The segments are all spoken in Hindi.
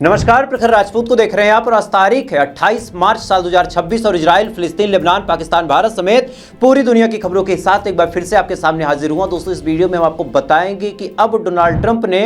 नमस्कार, प्रखर राजपूत को देख रहे हैं आप और आज तारीख है 28 मार्च साल 2026 और इजराइल, फिलिस्तीन, लेबनान, पाकिस्तान, भारत समेत पूरी दुनिया की खबरों के साथ एक बार फिर से आपके सामने हाजिर हुआ। दोस्तों, इस वीडियो में हम आपको बताएंगे कि अब डोनाल्ड ट्रंप ने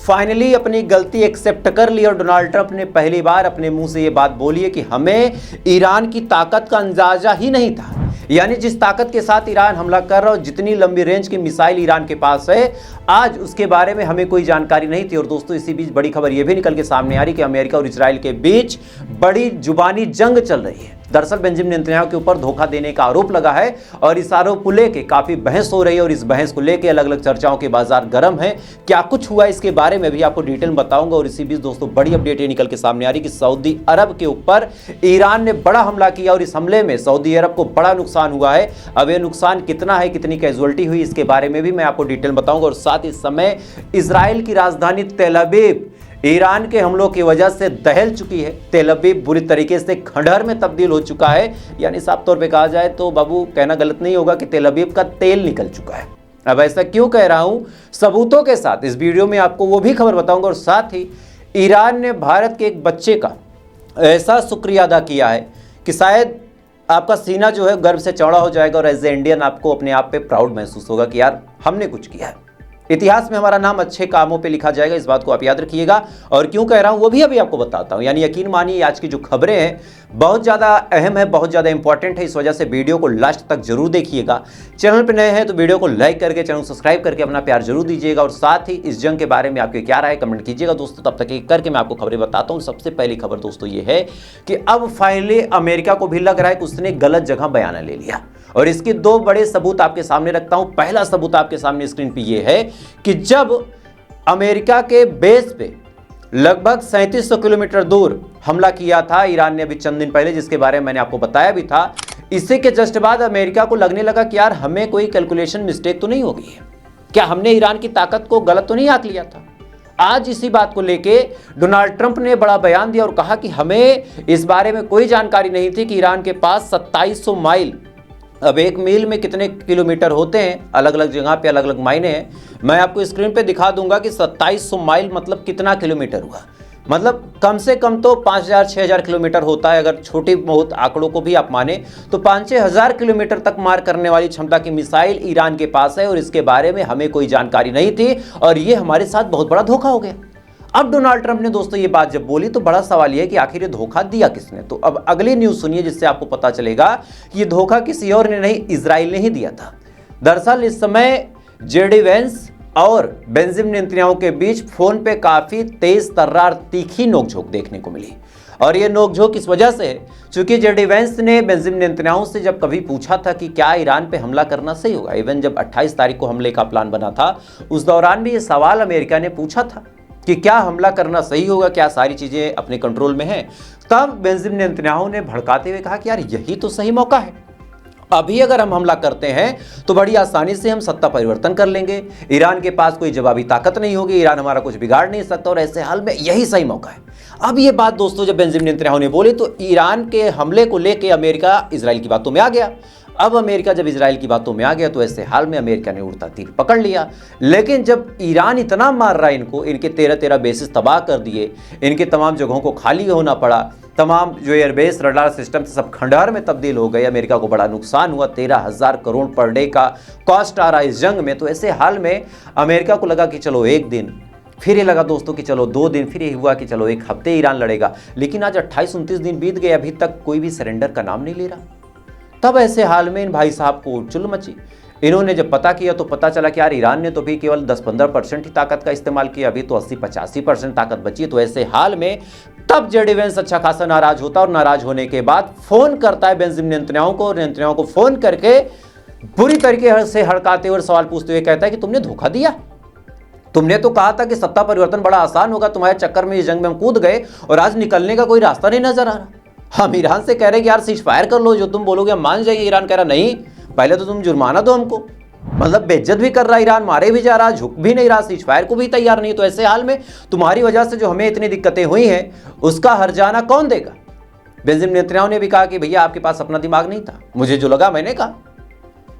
फाइनली अपनी गलती एक्सेप्ट कर ली और डोनाल्ड ट्रंप ने पहली बार अपने मुंह से ये बात बोली है कि हमें ईरान की ताकत का अंदाजा ही नहीं था। यानी जिस ताकत के साथ ईरान हमला कर रहा है और जितनी लंबी रेंज की मिसाइल ईरान के पास है, आज उसके बारे में हमें कोई जानकारी नहीं थी। और दोस्तों, इसी बीच बड़ी खबर यह भी निकल के सामने आ रही कि अमेरिका और इजराइल के बीच बड़ी जुबानी जंग चल रही है। दरअसल बेंजामिन नेतन्याहू के ऊपर धोखा देने का आरोप लगा है और इस आरोप को लेकर काफी बहस हो रही है और इस बहस को लेकर अलग अलग चर्चाओं के बाजार गर्म है। क्या कुछ हुआ इसके बारे में भी आपको डिटेल बताऊंगा। और इसी बीच दोस्तों, बड़ी अपडेट ये निकल के सामने आ रही कि सऊदी अरब के ऊपर ईरान ने बड़ा हमला किया और इस हमले में सऊदी अरब को बड़ा नुकसान हुआ है। अब यह नुकसान कितना है, कितनी कैजुअल्टी हुई, इसके बारे में भी मैं आपको डिटेल बताऊंगा। और साथ इस समय इजराइल की राजधानी तेल अवीव ईरान के हमलों की वजह से दहल चुकी है। तेल अवीव बुरी तरीके से खंडहर में तब्दील हो चुका है। यानी साफ तौर पे कहा जाए तो बाबू, कहना गलत नहीं होगा कि तेल अवीव का तेल निकल चुका है। अब ऐसा क्यों कह रहा हूं, सबूतों के साथ इस वीडियो में आपको वो भी खबर बताऊंगा। और साथ ही ईरान ने भारत के एक बच्चे का ऐसा शुक्रिया अदा किया है कि शायद आपका सीना जो है गर्व से चौड़ा हो जाएगा और एज ए इंडियन आपको अपने आप पे प्राउड महसूस होगा कि यार हमने कुछ किया है। इतिहास में हमारा नाम अच्छे कामों पे लिखा जाएगा, इस बात को आप याद रखिएगा। और क्यों कह रहा हूं वो भी अभी आपको बताता हूं। यानी यकीन मानिए, आज की जो खबरें हैं बहुत ज़्यादा अहम है, बहुत ज़्यादा इंपॉर्टेंट है। इस वजह से वीडियो को लास्ट तक जरूर देखिएगा। चैनल पर नए हैं तो वीडियो को लाइक करके, चैनल को सब्सक्राइब करके अपना प्यार जरूर दीजिएगा। और साथ ही इस जंग के बारे में आपके क्या राय कमेंट कीजिएगा दोस्तों। तब तक एक करके मैं आपको खबरें बताता हूँ। सबसे पहली खबर दोस्तों ये है कि अब फाइनली अमेरिका को भी लग रहा है कि उसने गलत जगह बयाना ले लिया और इसके दो बड़े सबूत आपके सामने रखता हूं। पहला सबूत आपके सामने स्क्रीन पे ये है कि जब अमेरिका के बेस पे लगभग 3700 किलोमीटर दूर हमला किया था ईरान ने अभी चंद दिन पहले, जिसके बारे में मैंने आपको बताया भी था, इसी के जस्ट बाद अमेरिका को लगने लगा कि यार हमें कोई कैलकुलेशन मिस्टेक तो नहीं हो गई है, क्या हमने ईरान की ताकत को गलत तो नहीं आंक लिया था। आज इसी बात को लेके डोनाल्ड ट्रंप ने बड़ा बयान दिया और कहा कि हमें इस बारे में कोई जानकारी नहीं थी कि ईरान के पास 2700 माइल, अब एक मील में कितने किलोमीटर होते हैं, अलग अलग जगह पे अलग अलग मायने हैं। मैं आपको स्क्रीन पे दिखा दूंगा कि 2700 माइल मतलब कितना किलोमीटर हुआ। मतलब कम से कम तो 5000-6000 किलोमीटर होता है। अगर छोटी बहुत आंकड़ों को भी आप माने तो 5-6 हजार किलोमीटर तक मार करने वाली क्षमता की मिसाइल ईरान के पास है और इसके बारे में हमें कोई जानकारी नहीं थी और ये हमारे साथ बहुत बड़ा धोखा हो गया। अब डोनाल्ड ट्रंप ने दोस्तों ये बात जब बोली तो बड़ा सवाल ये है कि आखिर ये धोखा दिया किसने। तो अब अगली न्यूज़ सुनिए जिससे आपको पता चलेगा कि ये धोखा किसी और ने नहीं, इजराइल ने ही दिया था। दरअसल इस समय जेडी वेंस और बेंजामिन नेतन्याहू के बीच फोन पे काफी तेज तर्रार तीखी नोकझोंक देखने को मिली। और ये नोकझोंक इस वजह से है चूंकि जेडी वेंस ने बेंजामिन नेतन्याहू से जब कभी पूछा था कि क्या ईरान पे हमला करना सही होगा, इवन जब 28 तारीख को हमले का प्लान बना था उस दौरान भी ये सवाल अमेरिका ने पूछा था कि क्या हमला करना सही होगा, क्या सारी चीजें अपने कंट्रोल में हैं। तब बेंजामिन नेतन्याहू ने भड़काते हुए कहा कि यार यही तो सही मौका है, अभी अगर हम हमला करते हैं तो बड़ी आसानी से हम सत्ता परिवर्तन कर लेंगे, ईरान के पास कोई जवाबी ताकत नहीं होगी, ईरान हमारा कुछ बिगाड़ नहीं सकता और ऐसे हाल में यही सही मौका है। अब ये बात दोस्तों जब बेंजामिन नेतन्याहू ने बोली तो ईरान के हमले को लेकर अमेरिका इजराइल की बातों में आ गया। अब अमेरिका जब इजराइल की बातों में आ गया तो ऐसे हाल में अमेरिका ने उड़ता तीर पकड़ लिया। लेकिन जब ईरान इतना मार रहा है इनको, इनके 13 बेसिस तबाह कर दिए, इनके तमाम जगहों को खाली होना पड़ा, तमाम जो एयरबेस रडार सिस्टम से सब खंडहर में तब्दील हो गए, अमेरिका को बड़ा नुकसान हुआ, 13,000 करोड़ पर डे का कॉस्ट आ रहा है इस जंग में। तो ऐसे हाल में अमेरिका को लगा कि चलो एक दिन, फिर ये लगा दोस्तों कि चलो 2 दिन, फिर ये हुआ कि चलो एक हफ्ते ईरान लड़ेगा। लेकिन आज 28-29 दिन बीत गए, अभी तक कोई भी सरेंडर का नाम नहीं ले रहा। तब ऐसे हाल में इन भाई साहब को चुल मची। इन्होंने जब पता किया तो पता चला कि यार ईरान ने तो भी केवल 10-15% ही ताकत का इस्तेमाल किया, अभी तो 80-85% ताकत बची है। तो ऐसे हाल में तब जेडी वेंस अच्छा खासा नाराज होता और नाराज होने के बाद फोन करता है बेंजामिन नेतन्याहू को और नेतन्याहू को फोन करके बुरी तरीके से हड़काते हुए सवाल पूछते हुए कहता है कि तुमने धोखा दिया, तुमने तो कहा था कि सत्ता परिवर्तन बड़ा आसान होगा, तुम्हारे चक्कर में इस जंग में हम कूद गए और आज निकलने का कोई रास्ता नहीं नजर आ रहा। हम ईरान से कह रहे हैं कि यार सीज फायर कर लो, जो तुम बोलोगे हम मान जाइए। ईरान कह रहा नहीं, पहले तो तुम जुर्माना दो हमको। मतलब बेइज्जत भी कर रहा ईरान, मारे भी जा रहा, झुक भी नहीं रहा, सीज फायर को भी तैयार नहीं। तो ऐसे हाल में तुम्हारी वजह से जो हमें इतनी दिक्कतें हुई हैं उसका हर्जाना कौन देगा। बेंजामिन नेतन्याहू ने भी कहा कि भैया आपके पास अपना दिमाग नहीं था, मुझे जो लगा मैंने कहा।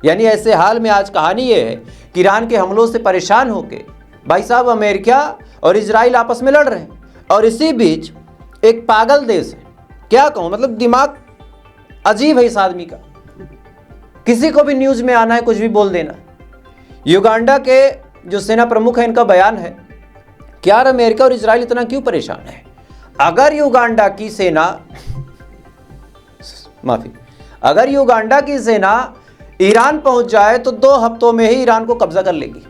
यानी ऐसे हाल में आज कहानी ये है कि ईरान के हमलों से परेशान होकर भाई साहब अमेरिका और इजराइल आपस में लड़ रहे हैं। और इसी बीच एक पागल देश है, क्या कहूं, मतलब दिमाग अजीब है इस आदमी का। किसी को भी न्यूज में आना है, कुछ भी बोल देना। युगांडा के जो सेना प्रमुख है, इनका बयान है कि यार अमेरिका और इजराइल इतना क्यों परेशान है। अगर युगांडा की सेना ईरान पहुंच जाए तो 2 हफ्तों में ही ईरान को कब्जा कर लेगी।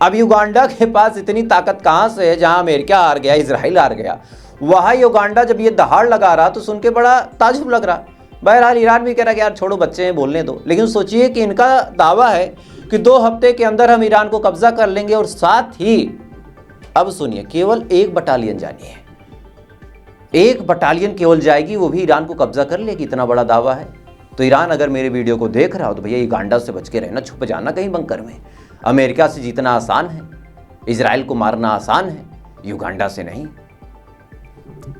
अब युगांडा के पास इतनी ताकत कहां से है, जहां अमेरिका हार गया, इजराइल हार गया, वहां युगांडा जब ये दहाड़ लगा रहा तो सुन के बड़ा ताज्जुब लग रहा। बहरहाल ईरान भी कह रहा कि यार छोड़ो, बच्चे हैं, बोलने दो। लेकिन सोचिए कि इनका दावा है कि 2 हफ्ते के अंदर हम ईरान को कब्जा कर लेंगे, और साथ ही अब सुनिए, केवल 1 बटालियन जानी है, 1 बटालियन केवल जाएगी, वो भी ईरान को कब्जा कर लेगी। इतना बड़ा दावा है। तो ईरान अगर मेरे वीडियो को देख रहा हो तो भैया युगांडा से बच के रहना, छुप जाना कहीं बंकर में। अमेरिका से जीतना आसान है, इजराइल को मारना आसान है, युगांडा से नहीं।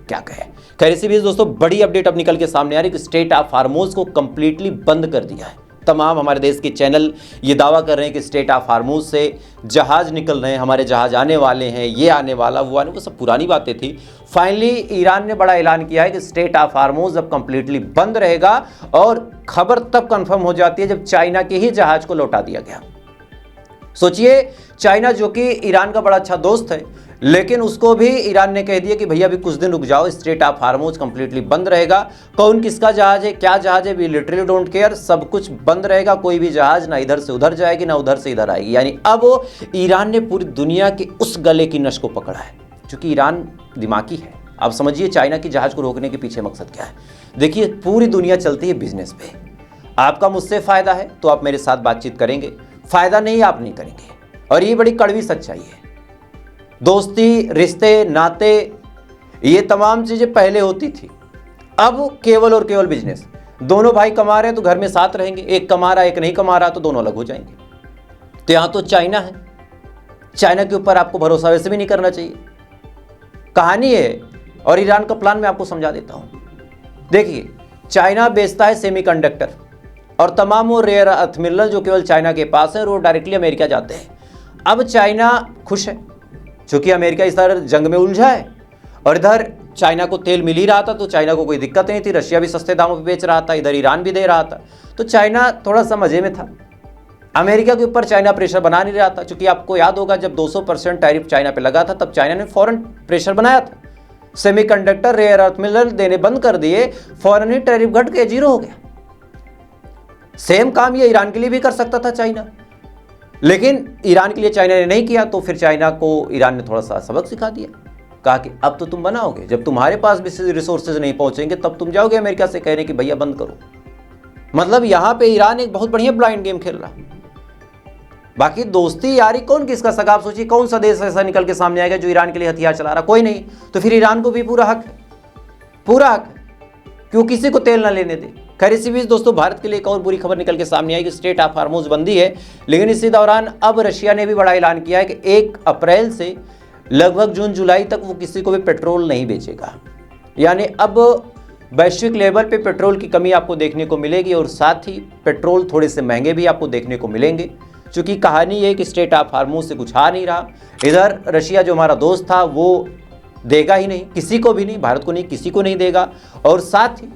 क्या कहे। खैर, इसी बीच दोस्तों बड़ी अपडेट अब निकल के सामने आ रही है कि स्ट्रेट ऑफ हार्मोज को कंप्लीटली बंद कर दिया है। तमाम हमारे देश के चैनल ये दावा कर रहे हैं कि स्ट्रेट ऑफ हार्मोज से जहाज निकल रहे हैं, हमारे जहाज आने वाले हैं, ये आने वाला, वो आने, वो सब पुरानी बातें थी। फाइनली ईरान ने बड़ा ऐलान किया है कि स्ट्रेट ऑफ हार्मोज अब कंप्लीटली बंद रहेगा, और खबर तब कंफर्म हो जाती है जब चाइना के ही जहाज को लौटा दिया गया। सोचिए, चाइना जो कि ईरान का बड़ा अच्छा दोस्त है, लेकिन उसको भी ईरान ने कह दिया कि भैया अभी कुछ दिन रुक जाओ, स्ट्रेट ऑफ हार्मोज कंप्लीटली बंद रहेगा। कौन किसका जहाज है, क्या जहाज है, वी लिटरली डोंट केयर, सब कुछ बंद रहेगा। कोई भी जहाज ना इधर से उधर जाएगी, ना उधर से इधर आएगी। यानी अब ईरान ने पूरी दुनिया के उस गले की नस को पकड़ा है, क्योंकि ईरान दिमागी है। आप समझिए चाइना की जहाज को रोकने के पीछे मकसद क्या है। देखिए, पूरी दुनिया चलती है बिजनेस पे। आपका मुझसे फायदा है तो आप मेरे साथ बातचीत करेंगे, फायदा नहीं आप नहीं करेंगे। और ये बड़ी कड़वी सच्चाई है। दोस्ती, रिश्ते, नाते, ये तमाम चीजें पहले होती थी, अब केवल और केवल बिजनेस। दोनों भाई कमा रहे हैं तो घर में साथ रहेंगे, एक कमा रहा है एक नहीं कमा रहा तो दोनों अलग हो जाएंगे। तो यहां तो चाइना है, चाइना के ऊपर आपको भरोसा वैसे भी नहीं करना चाहिए। कहानी है, और ईरान का प्लान मैं आपको समझा देता हूं। देखिए, चाइना बेचता है सेमीकंडक्टर और तमाम वो रेयर अर्थ मिनरल जो केवल चाइना के पास है, और वो डायरेक्टली अमेरिका जाते हैं। अब चाइना खुश है क्योंकि अमेरिका इस तरह जंग में उलझा है, और इधर चाइना को तेल मिल ही रहा था तो चाइना को कोई दिक्कत नहीं थी। रशिया भी सस्ते दामों पे बेच रहा था, इधर ईरान भी दे रहा था, तो चाइना थोड़ा सा मजे में था। अमेरिका के ऊपर चाइना प्रेशर बना नहीं रहा था, क्योंकि आपको याद होगा जब 200% टैरिफ चाइना पे लगा था तब चाइना ने फौरन प्रेशर बनाया था। सेमीकंडक्टर, रेयर अर्थ मिनरल देने बंद कर दिए, फौरन ही टैरिफ घट के 0 हो गया। सेम काम ये ईरान के लिए भी कर सकता था चाइना, लेकिन ईरान के लिए चाइना ने नहीं किया। तो फिर चाइना को ईरान ने थोड़ा सा सबक सिखा दिया, कहा कि अब तो तुम बनाओगे, जब तुम्हारे पास भी रिसोर्सेज नहीं पहुंचेंगे तब तुम जाओगे अमेरिका से कहने कि भैया बंद करो। मतलब यहां पे ईरान एक बहुत बढ़िया ब्लाइंड गेम खेल रहा। बाकी दोस्ती यारी कौन किसका सगा। आप सोचिए कौन सा देश ऐसा निकल के सामने आएगा जो ईरान के लिए हथियार चला रहा, कोई नहीं। तो फिर ईरान को भी पूरा हक है, पूरा हक है, क्यों किसी को तेल ना लेने दे। खैर, इसी बीच दोस्तों भारत के लिए एक और बुरी खबर निकल के सामने आई कि स्ट्रेट ऑफ हार्मोज बंदी है, लेकिन इसी दौरान अब रशिया ने भी बड़ा ऐलान किया है कि 1 अप्रैल से लगभग जून जुलाई तक वो किसी को भी पेट्रोल नहीं बेचेगा। यानी अब वैश्विक लेवल पे पेट्रोल की कमी आपको देखने को मिलेगी, और साथ ही पेट्रोल थोड़े से महंगे भी आपको देखने को मिलेंगे, क्योंकि कहानी ये कि स्ट्रेट ऑफ हार्मोज से कुछ आ नहीं रहा। इधर रशिया जो हमारा दोस्त था वो देगा ही नहीं, किसी को भी नहीं, भारत को नहीं, किसी को नहीं देगा। और साथ ही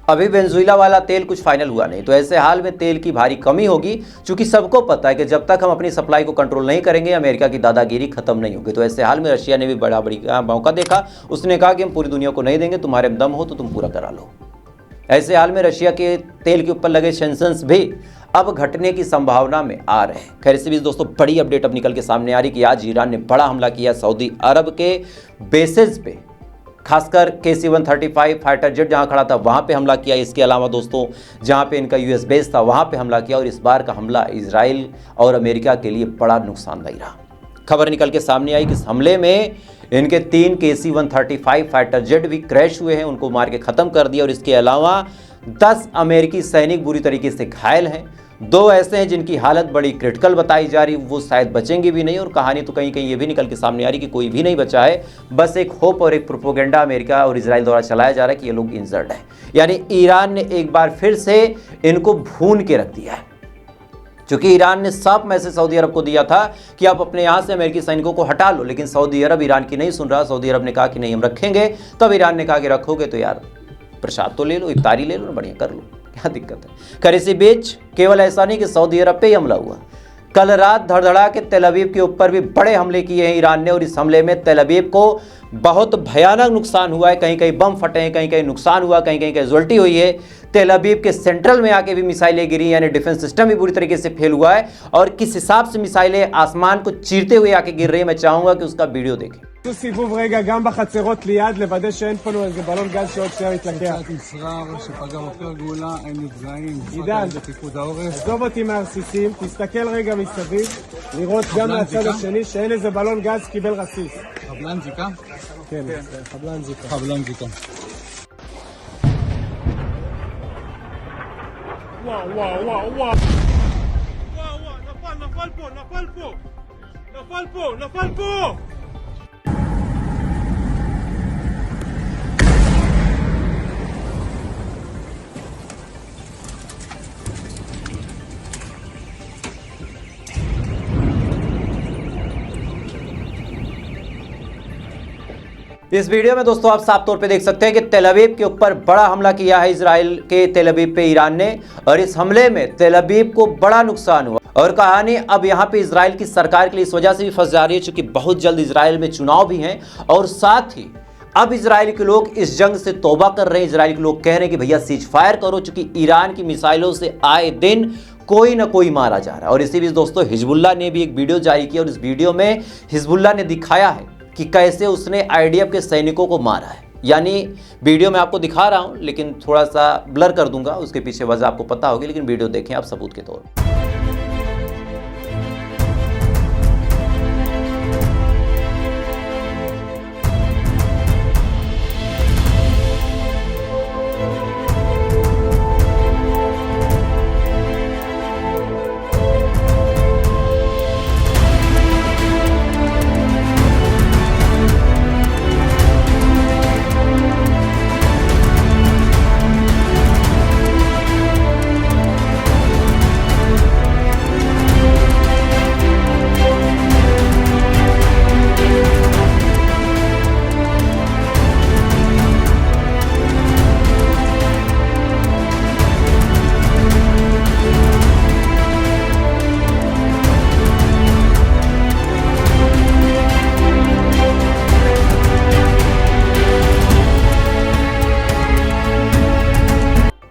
अभी वेनेजुएला वाला तेल कुछ फाइनल हुआ नहीं, तो ऐसे हाल में तेल की भारी कमी होगी, क्योंकि सबको पता है कि जब तक हम अपनी सप्लाई को कंट्रोल नहीं करेंगे अमेरिका की दादागिरी खत्म नहीं होगी। तो ऐसे हाल में रशिया ने भी बड़ा मौका देखा, उसने कहा कि हम पूरी दुनिया को नहीं देंगे, तुम्हारे में दम हो तो तुम पूरा करा लो। ऐसे हाल में रशिया के तेल के ऊपर लगे सैंक्शंस भी अब घटने की संभावना में आ रहे हैं। खैर, इसी बीच दोस्तों बड़ी अपडेट अब निकल के सामने आ रही कि आज ईरान ने बड़ा हमला किया सऊदी अरब के बेसेस पे, खासकर KC-135 फाइटर जेट जहां खड़ा था वहां पे हमला किया। इसके अलावा दोस्तों जहां पे इनका US बेस था वहां पे हमला किया, और इस बार का हमला इजराइल और अमेरिका के लिए बड़ा नुकसानदायी रहा। खबर निकल के सामने आई कि इस हमले में इनके 3 KC-135 फाइटर जेट भी क्रैश हुए हैं, उनको मार के ख़त्म कर दिया। और इसके अलावा 10 अमेरिकी सैनिक बुरी तरीके से घायल हैं, 2 ऐसे हैं जिनकी हालत बड़ी क्रिटिकल बताई जा रही, वो शायद बचेंगे भी नहीं। और कहानी तो कहीं कहीं ये भी निकल के सामने आ रही कि कोई भी नहीं बचा है, बस एक होप और एक प्रोपोगेंडा अमेरिका और इजराइल द्वारा चलाया जा रहा है कि ये लोग इंजर्ड हैं। यानी ईरान ने एक बार फिर से इनको भून के रख दिया है। क्योंकि ईरान ने साफ मैसेज सऊदी अरब को दिया था कि आप अपने यहाँ से अमेरिकी सैनिकों को हटा लो, लेकिन सऊदी अरब ईरान की नहीं सुन रहा। सऊदी अरब ने कहा कि नहीं हम रखेंगे, तब ईरान ने कहा कि रखोगे तो यार प्रसाद तो ले लो, इफ्तारी ले लो, बढ़िया कर लो, क्या दिक्कत है। खैर इसी बीच केवल ऐसा नहीं कि सऊदी अरब पे ही हमला हुआ, कल रात धड़धड़ा के तेल अवीव के ऊपर भी बड़े हमले किए हैं ईरान ने, और इस हमले में तेल अवीव को बहुत भयानक नुकसान हुआ है। कहीं कहीं बम फटे हैं, कहीं कहीं नुकसान हुआ, कहीं कहीं कैजुअल्टी हुई है। तेल अवीव के सेंट्रल में आके भी मिसाइलें गिरी, यानी डिफेंस सिस्टम भी पूरी तरीके से फेल हुआ है। और किस हिसाब से मिसाइलें आसमान को चीरते हुए आके गिर रही है, मैं चाहूंगा कि उसका वीडियो देखें। סיבוב רגע גם בחצרות ליד, לוודא שאין פה איזה בלון גז שעוד שנייה מתלקח. נשרר שפגע עופר גאולה, אין נפגעים. עידן, בפיקוד העורף. עזוב אותי מהרסיסים, תסתכל רגע מסביב, לראות גם מהצד השני שאין איזה בלון גז קיבל רסיס. חבלן זיקה? כן, חבלן זיקה. חבלן זיקה. וואו, וואו, וואו, וואו. נפל פה, נפל פה! נפל פה, נפל פה! इस वीडियो में दोस्तों आप साफ तौर पे देख सकते हैं कि तेल अवीव के ऊपर बड़ा हमला किया है इजराइल के तेल अवीव पे ईरान ने, और इस हमले में तेल अवीव को बड़ा नुकसान हुआ। और कहानी अब यहाँ पे इजराइल की सरकार के लिए इस वजह से भी फंस जा रही है क्योंकि बहुत जल्द इजराइल में चुनाव भी हैं, और साथ ही अब इजराइल के लोग इस जंग से तौबा कर रहे हैं। इजराइल के लोग कह रहे हैं कि भैया सीज फायर करो, क्योंकि ईरान की मिसाइलों से आए दिन कोई ना कोई मारा जा रहा है। और इसी बीच दोस्तों हिजबुल्लाह ने भी एक वीडियो जारी किया, और इस वीडियो में हिजबुल्लाह ने दिखाया है कि कैसे उसने आईडीएफ के सैनिकों को मारा है। यानी वीडियो में आपको दिखा रहा हूं, लेकिन थोड़ा सा ब्लर कर दूंगा, उसके पीछे वजह आपको पता होगी, लेकिन वीडियो देखें आप सबूत के तौर पर।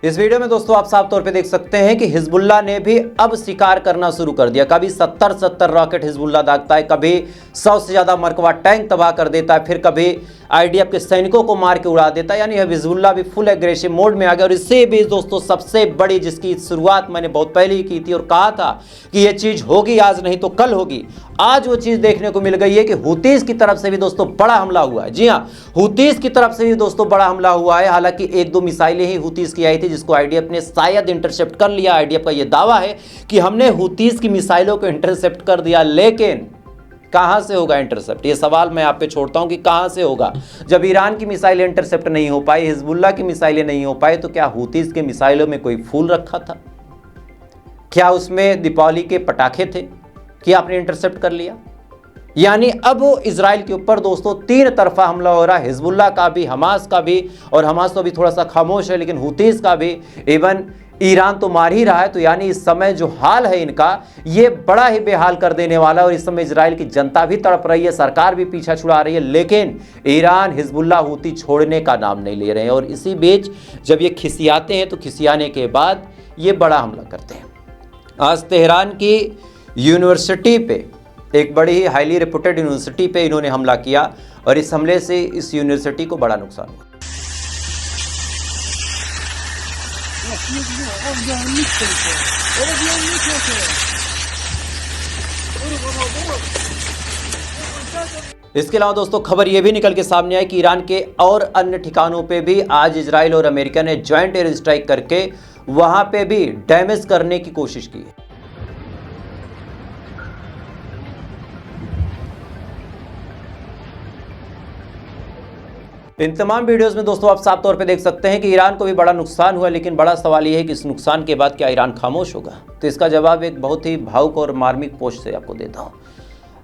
इस वीडियो में दोस्तों आप साफ तौर पे देख सकते हैं कि हिजबुल्लाह ने भी अब शिकार करना शुरू कर दिया। कभी 70 रॉकेट हिजबुल्लाह दागता है, कभी 100 से ज्यादा मरकवा टैंक तबाह कर देता है, फिर कभी आईडीएफ के सैनिकों को मार के उड़ा देता है। यानी हिजबुल्लाह भी फुल एग्रेसिव मोड में आ गया। और इससे भी दोस्तों सबसे बड़ी जिसकी शुरुआत मैंने बहुत पहले ही की थी और कहा था कि यह चीज होगी आज नहीं तो कल होगी, आज वो चीज देखने को मिल गई है कि हुतीस की तरफ से भी दोस्तों बड़ा हमला हुआ है। जी हाँ, हुतीस की तरफ से भी दोस्तों बड़ा हमला हुआ है। हालांकि 1-2 मिसाइलें ही हुतीस की आई थी जिसको आईडीएफ ने शायद इंटरसेप्ट कर लिया। आईडीएफ का यह दावा है कि हमने हुतीस की मिसाइलों को इंटरसेप्ट कर दिया, लेकिन कहां से होगा इंटरसेप्ट? ये सवाल मैं आप पे छोड़ता हूं कि कहां से होगा। जब ईरान की मिसाइलें इंटरसेप्ट नहीं हो पाई, हिजबुल्लाह की मिसाइलें नहीं हो पाई, तो क्या हुतीस के मिसाइलों में कोई फूल रखा था? क्या उसमें दीपावली के पटाखे थे कि आपने इंटरसेप्ट कर लिया? यानी अब इजराइल के ऊपर दोस्तों 3 तरफा हमला हो रहा है, हिजबुल्लाह का भी, हमास का भी, और हमास तो अभी थोड़ा सा खामोश है, लेकिन हुतीस का भी, इवन ईरान तो मार ही रहा है। तो यानी इस समय जो हाल है इनका, ये बड़ा ही बेहाल कर देने वाला है। और इस समय इजराइल की जनता भी तड़प रही है, सरकार भी पीछा छुड़ा रही है, लेकिन ईरान, हिजबुल्लाह, हुती छोड़ने का नाम नहीं ले रहे हैं। और इसी बीच जब ये खिसियाते हैं तो खिसियाने के बाद ये बड़ा हमला करते हैं। आज तेहरान की यूनिवर्सिटी पे, एक बड़ी ही हाईली रेपुटेड यूनिवर्सिटी पे इन्होंने हमला किया, और इस हमले से इस यूनिवर्सिटी को बड़ा नुकसान हुआ। इसके अलावा दोस्तों खबर यह भी निकल के सामने आई कि ईरान के और अन्य ठिकानों पे भी आज इजराइल और अमेरिका ने ज्वाइंट एयर स्ट्राइक करके वहां पे भी डैमेज करने की कोशिश की है। इन तमाम वीडियोस में दोस्तों आप साफ तौर पे देख सकते हैं कि ईरान को भी बड़ा नुकसान हुआ, लेकिन बड़ा सवाल ये है कि इस नुकसान के बाद क्या ईरान खामोश होगा। तो इसका जवाब एक बहुत ही भावुक और मार्मिक पोस्ट से आपको देता हूँ।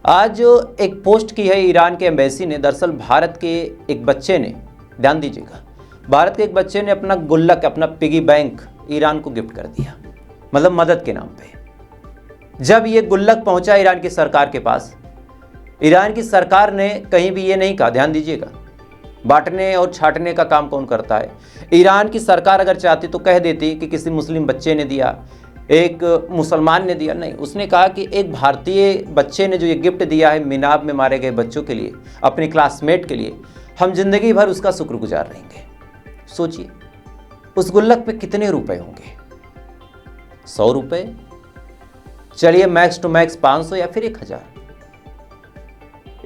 आज एक पोस्ट की है ईरान के एम्बेसी ने। दरअसल भारत के एक बच्चे ने, ध्यान दीजिएगा, भारत के एक बच्चे ने अपना गुल्लक, अपना पिगी बैंक ईरान को गिफ्ट कर दिया, मतलब मदद के नाम पे। जब ये गुल्लक पहुंचा ईरान की सरकार के पास, ईरान की सरकार ने कहीं भी ये नहीं कहा, ध्यान दीजिएगा, बांटने और छांटने का काम कौन करता है। ईरान की सरकार अगर चाहती तो कह देती कि किसी मुस्लिम बच्चे ने दिया, एक मुसलमान ने दिया। नहीं, उसने कहा कि एक भारतीय बच्चे ने जो ये गिफ्ट दिया है मिनाब में मारे गए बच्चों के लिए, अपने क्लासमेट के लिए, हम जिंदगी भर उसका शुक्रगुजार रहेंगे। सोचिए उस गुल्लक पे कितने रुपए होंगे? 100 रुपए, चलिए मैक्स टू मैक्स 500 या फिर 1000।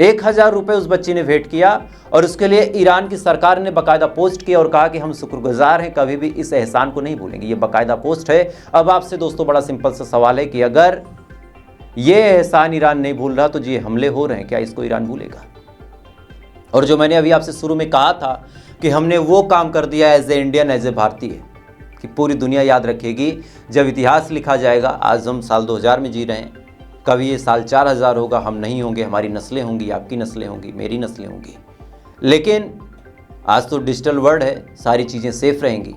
1000 रुपए उस बच्ची ने भेंट किया और उसके लिए ईरान की सरकार ने बाकायदा पोस्ट किया और कहा कि हम शुक्रगुजार हैं, कभी भी इस एहसान को नहीं भूलेंगे। ये बाकायदा पोस्ट है। अब आपसे दोस्तों बड़ा सिंपल सा सवाल है कि अगर ये एहसान ईरान नहीं भूल रहा तो जो हमले हो रहे हैं, क्या इसको ईरान भूलेगा? और जो मैंने अभी आपसे शुरू में कहा था कि हमने वो काम कर दिया as a Indian, as a भारतीय, कि पूरी दुनिया याद रखेगी जब इतिहास लिखा जाएगा। आज हम साल 2000 में जी रहे हैं, कभी ये साल 4000 होगा, हम नहीं होंगे, हमारी नस्लें होंगी, आपकी नस्लें होंगी, मेरी नस्लें होंगी। लेकिन आज तो डिजिटल वर्ल्ड है, सारी चीज़ें सेफ रहेंगी।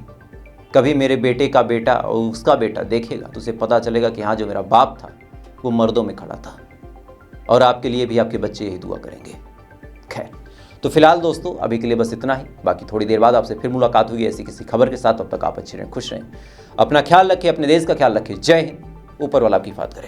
कभी मेरे बेटे का बेटा और उसका बेटा देखेगा तो उसे पता चलेगा कि हाँ, जो मेरा बाप था वो मर्दों में खड़ा था। और आपके लिए भी आपके बच्चे यही दुआ करेंगे। खैर, तो फिलहाल दोस्तों अभी के लिए बस इतना ही। बाकी थोड़ी देर बाद आपसे फिर मुलाकात होगी ऐसी किसी खबर के साथ। तब तक आप अच्छे रहें, खुश रहें, अपना ख्याल रखें, अपने देश का ख्याल रखें। जय हिंद। ऊपर वाला आपकी हिफाजत करे।